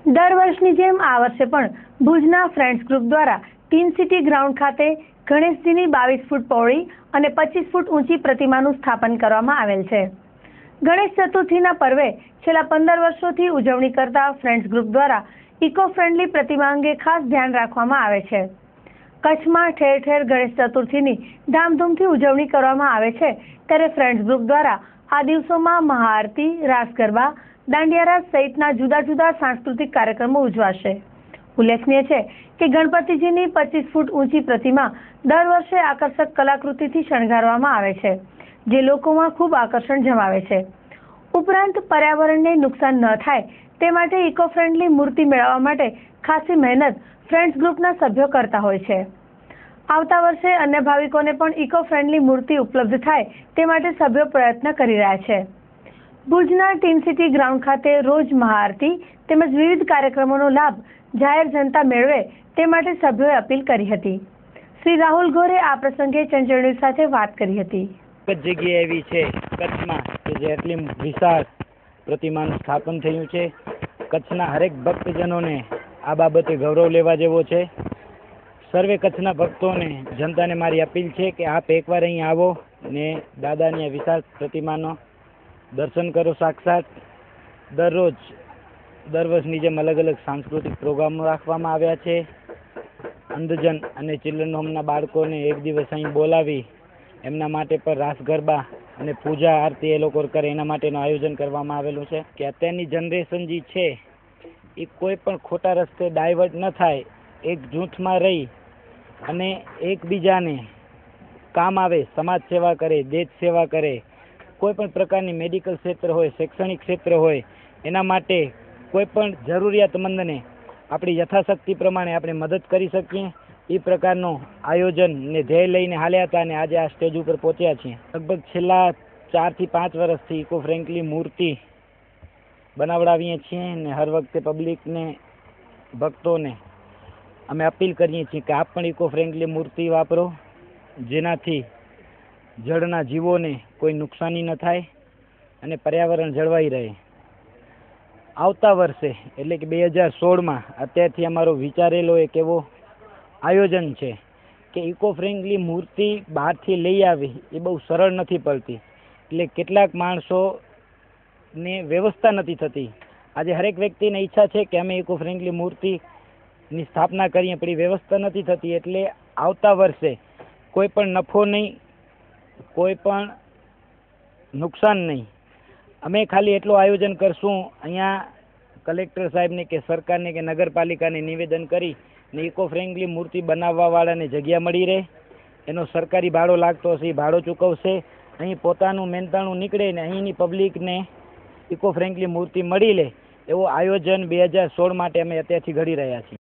દર વર્ષની જેમ આ વર્ષે પણ ભુજના ફ્રેન્ડ્સ ગ્રુપ દ્વારા ટીન સિટી ગ્રાઉન્ડ ખાતે ગણેશજીની 22 ફૂટ પહોળી અને 25 ફૂટ ઊંચી પ્રતિમાનું સ્થાપન કરવામાં આવેલ છે। ગણેશ ચતુર્થીના પર્વે છેલ્લા 15 વર્ષોથી ઉજવણી કરતા ફ્રેન્ડ્સ ગ્રુપ દ્વારા ઇકો ફ્રેન્ડલી પ્રતિમા અંગે ખાસ ધ્યાન રાખવામાં આવે છે। કચ્છમાં ઠેર ઠેર ગણેશ ચતુર્થીની ધામધૂમથી ઉજવણી કરવામાં આવે છે, ત્યારે ફ્રેન્ડ્સ ગ્રુપ દ્વારા આ દિવસોમાં મહાઆરતી, રાસ ગરબા, દાંડિયા રાસ સહિતના જુદા જુદા સાંસ્કૃતિક કાર્યક્રમો ઉજવાશે। ઉલ્લેખનીય છે કે ગણપતિજીની 25 ફૂટ ઊંચી પ્રતિમા દર વર્ષે આકર્ષક કલાકૃતિથી શણગારવામાં આવે છે, જે લોકોમાં ખૂબ આકર્ષણ જમાવે છે। ઉપરાંત પર્યાવરણને નુકસાન ન થાય તે માટે ઇકો ફ્રેન્ડલી મૂર્તિ મેળવવા માટે ખાસી મહેનત ફ્રેન્ડ્સ ગ્રુપના સભ્યો કરતા હોય છે। આવતા વર્ષે અન્ય ભાવિકોને પણ ઇકો ફ્રેન્ડલી મૂર્તિ ઉપલબ્ધ થાય તે માટે સભ્યો પ્રયત્ન કરી રહ્યા છે। ભુજના ટીન સિટી ગ્રાઉન્ડ ખાતે રોજ મહાઆરતી તેમજ વિવિધ કાર્યક્રમોનો લાભ જાહેર જનતા મેળવે તે માટે સભ્યોએ અપીલ કરી હતી। શ્રી રાહુલ ગોરે આ પ્રસંગે ચંચળ ન્યૂઝ સાથે વાત કરી હતી। એક જગ્યા એવી છે કચ્છમાં કે જે એટલી વિશાળ પ્રતિમાનું સ્થાપન થયું છે। કચ્છના હરેક ભક્તજનોને આ બાબતે ગૌરવ લેવા જેવો છે। સર્વે કચ્છના ભક્તોને જનતાને મારી અપીલ છે કે આપ એકવાર અહીં આવો ને દાદાની આ વિશાળ પ્રતિમાનો દર્શન કરો સાક્ષાત। દર વર્ષની જેમ અલગ અલગ સાંસ્કૃતિક પ્રોગ્રામો રાખવામાં આવ્યા છે। અંધજન અને ચિલ્ડ્રન હોમના બાળકોને એક દિવસ અહીં બોલાવી એમના માટે પણ રાસ ગરબા અને પૂજા આરતી એ લોકો કરે એના માટેનું આયોજન કરવામાં આવેલું છે કે અત્યારની જનરેશન જે છે એ કોઈ પણ ખોટા રસ્તે ડાયવર્ટ ન થાય, એક જૂથમાં રહી અને એકબીજાને કામ આવે, સમાજ સેવા કરે, દેશ સેવા કરે, કોઈ પણ પ્રકારની મેડિકલ ક્ષેત્ર હોય, શૈક્ષણિક ક્ષેત્ર હોય, એના માટે કોઈ પણ જરૂરિયાતમંદને આપણી યથાશક્તિ પ્રમાણે આપણે મદદ કરી શકીએ એ પ્રકારનું આયોજન ને ધ્યેય લઈને હાલ્યા હતા અને આજે આ સ્ટેજ ઉપર પહોંચ્યા છીએ। લગભગ છેલ્લા 4 થી 5 વર્ષથી ઇકો ફ્રેન્ડલી મૂર્તિ બનાવડાવીએ છીએ ને હર વખતે પબ્લિકને, ભક્તોને અમે અપીલ કરીએ છીએ કે આપ પણ ઇકો ફ્રેન્ડલી મૂર્તિ વાપરો, જેનાથી જળના જીવોને કોઈ નુકસાની ન થાય અને પર્યાવરણ જળવાઈ રહે। આવતા વર્ષે એટલે કે 2016માં અત્યારથી અમારો વિચારેલો એક એવો આયોજન છે કે ઇકો ફ્રેન્ડલી મૂર્તિ બહારથી લઈ આવી એ બહુ સરળ નથી પડતી, એટલે કેટલાક માણસોને વ્યવસ્થા નથી થતી। આજે હરેક વ્યક્તિને ઈચ્છા છે કે અમે ઇકો ફ્રેન્ડલી મૂર્તિની સ્થાપના કરીએ, પણ એ વ્યવસ્થા નથી થતી, એટલે આવતા વર્ષે કોઈ પણ નફો નહીં, કોઈ પણ નુકસાન નહીં। અમે ખાલી એટલું આયોજન કરશું, અહીંયા કલેક્ટર સાહેબને કે સરકારને કે નગરપાલિકાને નિવેદન કરી ને ઇકો ફ્રેન્ડલી મૂર્તિ બનાવવાવાળાને જગ્યા મળી રહે, એનો સરકારી ભાડો લાગતો હશે એ ભાડો ચૂકવશે, અહીં પોતાનું મહેનતાણું નીકળે ને અહીંની પબ્લિકને ઇકો ફ્રેન્ડલી મૂર્તિ મળી લે એવો આયોજન 2016 માટે અમે અત્યારથી ઘડી રહ્યા છીએ।